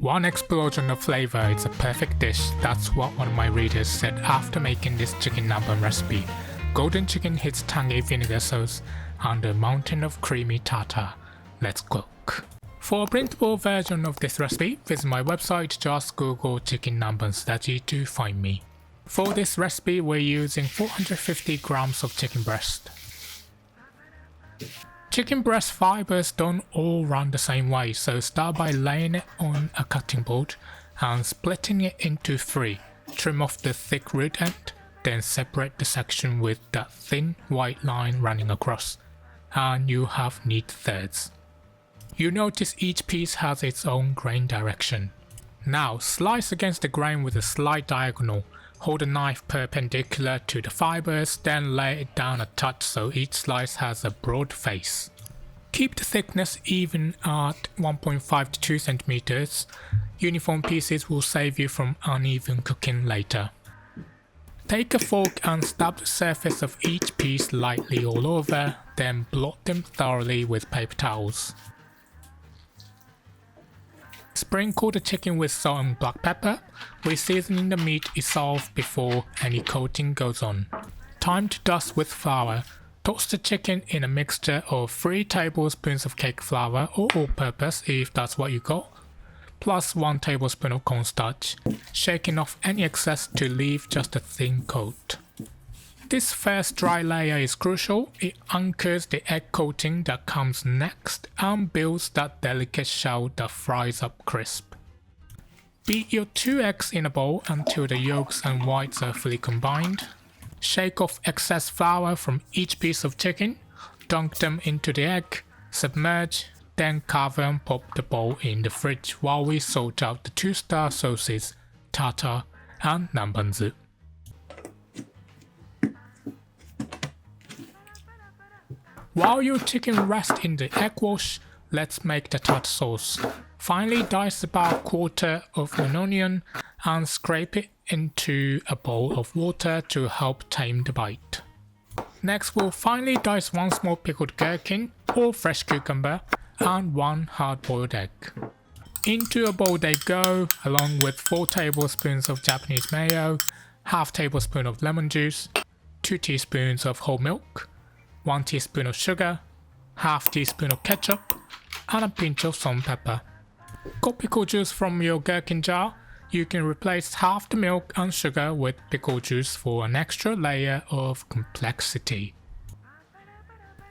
One explosion of flavor is a perfect dish. That's what one of my readers said after making this chicken nanban recipe. Golden chicken hits tangy vinegar sauce and a mountain of creamy tartar. Let's cook. For a printable version of this recipe, visit my website, just Google chicken nanban Sudachi to find me. For this recipe, we're using 450 grams of chicken breast. Chicken breast fibers don't all run the same way, so start by laying it on a cutting board and splitting it into 3. Trim off the thick root end, then separate the section with that thin white line running across, and you have neat thirds. You notice each piece has its own grain direction. Now slice against the grain with a slight diagonal. Hold a knife perpendicular to the fibers, then lay it down a touch so each slice has a broad face. Keep the thickness even at 1.5 to 2 cm. Uniform pieces will save you from uneven cooking later. Take a fork and stab the surface of each piece lightly all over, then blot them thoroughly with paper towels. Sprinkle the chicken with salt and black pepper. We're seasoning the meat itself before any coating goes on. Time to dust with flour. Toast the chicken in a mixture of 3 tablespoons of cake flour or all-purpose if that's what you got, plus 1 tablespoon of cornstarch, shaking off any excess to leave just a thin coat. This first dry layer is crucial. It anchors the egg coating that comes next and builds that delicate shell that fries up crisp. Beat your 2 eggs in a bowl until the yolks and whites are fully combined. Shake off excess flour from each piece of chicken, dunk them into the egg, submerge, then cover and pop the bowl in the fridge while we sort out the 2-star sauces, Tartar and Nanbanzu. While your chicken rests in the egg wash, let's make the tartar sauce. Finally dice about 1/4 of an onion and scrape it into a bowl of water to help tame the bite. Next we'll finally dice 1 small pickled gherkin or fresh cucumber and 1 hard-boiled egg. Into a bowl they go, along with 4 tablespoons of Japanese mayo, half tablespoon of lemon juice, 2 teaspoons of whole milk, 1 teaspoon of sugar, half teaspoon of ketchup, and a pinch of salt and pepper. Got pickle juice from your gherkin jar? You can replace half the milk and sugar with pickle juice for an extra layer of complexity.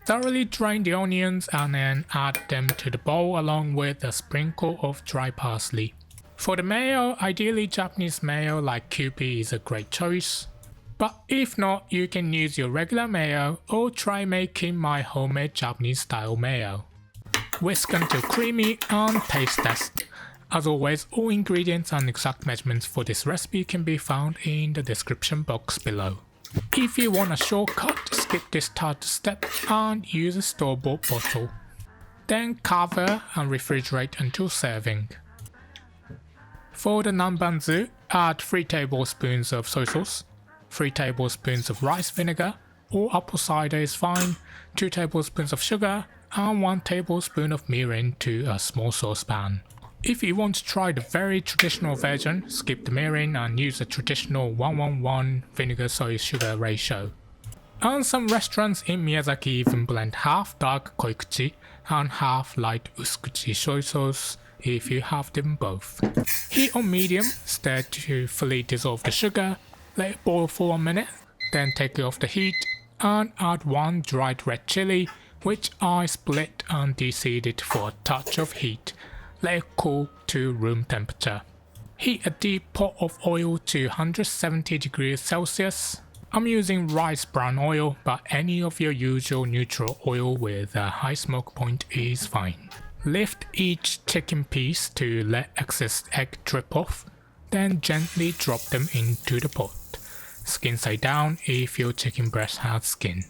Thoroughly drain the onions and then add them to the bowl along with a sprinkle of dry parsley. For the mayo, ideally Japanese mayo like Kewpie is a great choice. But if not, you can use your regular mayo or try making my homemade Japanese style mayo. Whisk until creamy and taste test. As always, all ingredients and exact measurements for this recipe can be found in the description box below. If you want a shortcut, skip this tartar step and use a store-bought bottle. Then cover and refrigerate until serving. For the Nanbanzu, add 3 tablespoons of soy sauce, 3 tablespoons of rice vinegar or apple cider is fine, 2 tablespoons of sugar and 1 tablespoon of mirin to a small saucepan. If you want to try the very traditional version, skip the mirin and use a traditional 1:1 vinegar soy sugar ratio. And some restaurants in Miyazaki even blend half dark koikuchi and half light usukuchi soy sauce if you have them both. Heat on medium, stir to fully dissolve the sugar. Let it boil for 1 minute, then take it off the heat and add 1 dried red chili, which I split and de-seeded for a touch of heat. Let it cool to room temperature. Heat a deep pot of oil to 170 degrees Celsius. I'm using rice bran oil, but any of your usual neutral oil with a high smoke point is fine. Lift each chicken piece to let excess egg drip off, then gently drop them into the pot. Skin side down if your chicken breast has skin.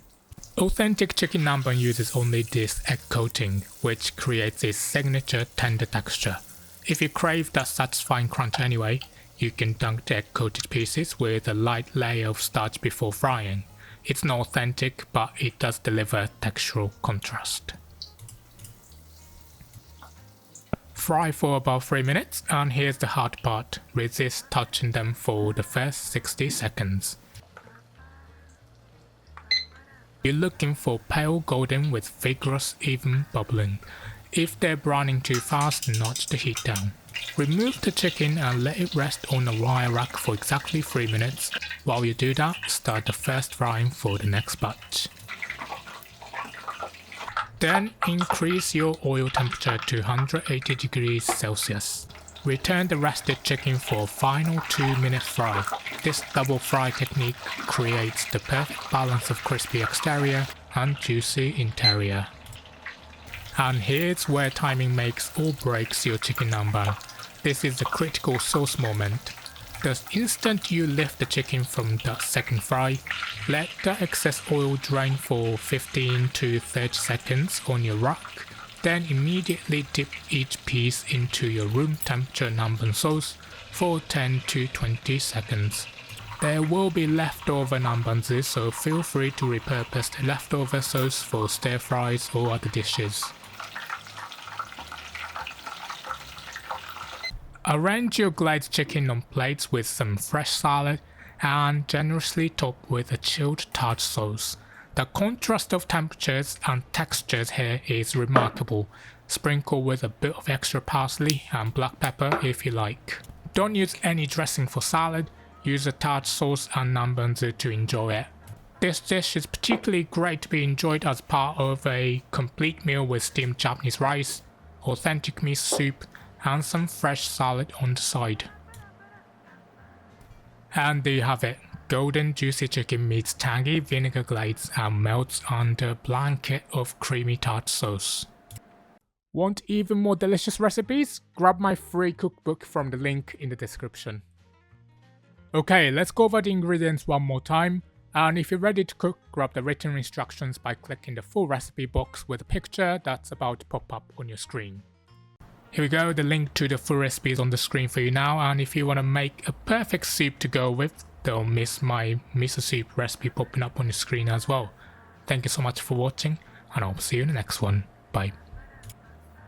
Authentic chicken nanban uses only this egg coating, which creates its signature tender texture. If you crave that satisfying crunch anyway, you can dunk the egg coated pieces with a light layer of starch before frying. It's not authentic, but it does deliver textural contrast. Fry for about 3 minutes, and here's the hard part. Resist touching them for the first 60 seconds. You're looking for pale golden with vigorous even bubbling. If they're browning too fast, notch the heat down. Remove the chicken and let it rest on a wire rack for exactly 3 minutes. While you do that, start the first frying for the next batch. Then increase your oil temperature to 180 degrees Celsius. Return the rested chicken for a final 2-minute fry. This double fry technique creates the perfect balance of crispy exterior and juicy interior. And here's where timing makes or breaks your chicken nanban. This is the critical sauce moment. The instant you lift the chicken from the second fry, let the excess oil drain for 15 to 30 seconds on your rack. Then immediately dip each piece into your room temperature nanban sauce for 10 to 20 seconds. There will be leftover nanbanzu, so feel free to repurpose the leftover sauce for stir fries or other dishes. Arrange your glazed chicken on plates with some fresh salad and generously top with a chilled tart sauce. The contrast of temperatures and textures here is remarkable. Sprinkle with a bit of extra parsley and black pepper if you like. Don't use any dressing for salad, use a tart sauce and nanbanzu to enjoy it. This dish is particularly great to be enjoyed as part of a complete meal with steamed Japanese rice, authentic miso soup, and some fresh salad on the side. And there you have it. Golden juicy chicken meets tangy vinegar glaze and melts under a blanket of creamy tart sauce. Want even more delicious recipes? Grab my free cookbook from the link in the description. Okay, let's go over the ingredients one more time. And if you're ready to cook, grab the written instructions by clicking the full recipe box with a picture that's about to pop up on your screen. Here we go, the link to the full recipe is on the screen for you now, and if you want to make a perfect soup to go with, don't miss my miso soup recipe popping up on the screen as well. Thank you so much for watching, and I'll see you in the next one. Bye.